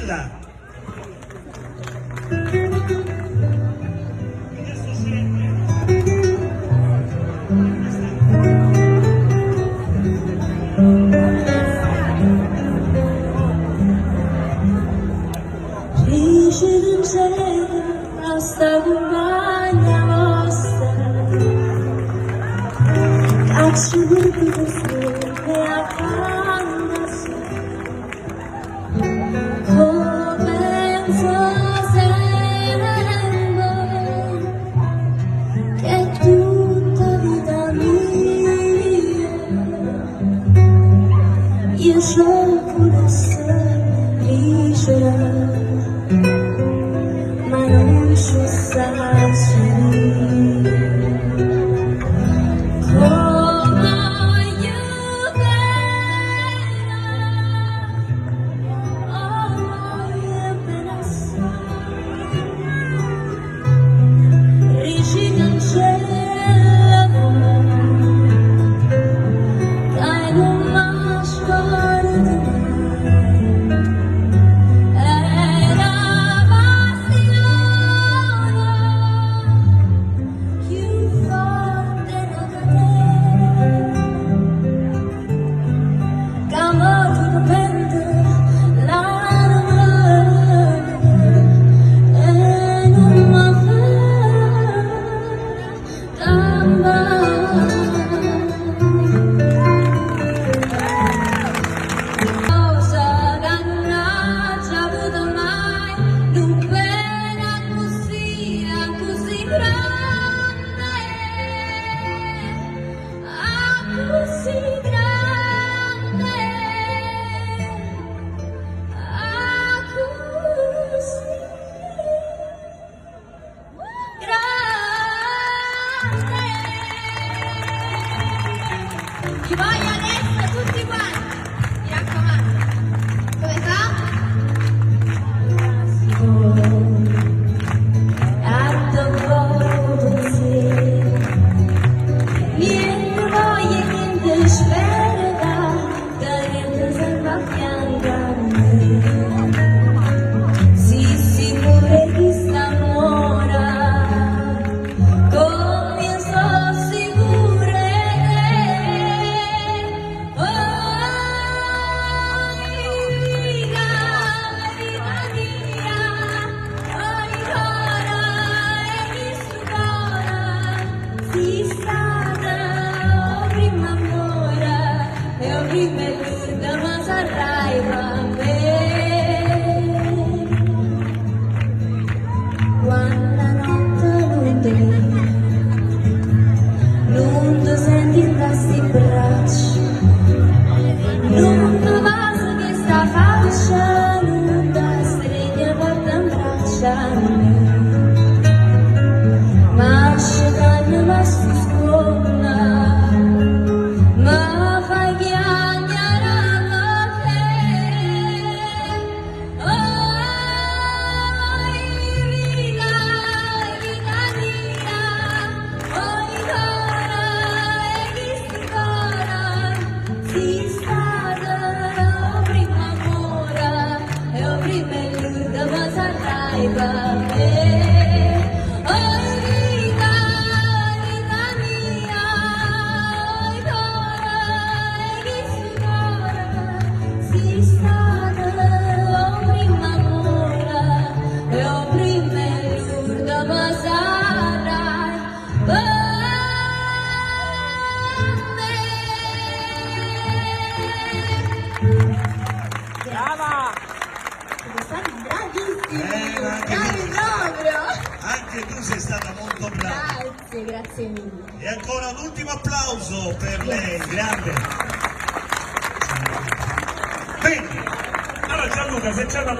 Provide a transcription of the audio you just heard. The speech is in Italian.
Bella. Nostra compagna vostra, caccio di sole accanto a sé, penso sempre che tutta vita mia io so volesse ricevere. Ma non ci sarsi come io bella, oh io bella ricci cancello dai non mi scordi Ci voglio adesso tutti quanti, mi raccomando. Come fa? Tanto così, niente voglia, niente spera, che niente sembra fianco a me. Si sicuro che sta ora, come so sicura. Prima è lunga ma sarai con me. Quando notte non ti senti in questi braccia, non ti basta che sta faccia, non ti stringe per te in braccia a me. Ma scegli la scuola, Anche tu sei stata molto brava. Grazie mille. E ancora un ultimo applauso per lei, grande. Bene, allora Gianluca, se c'è una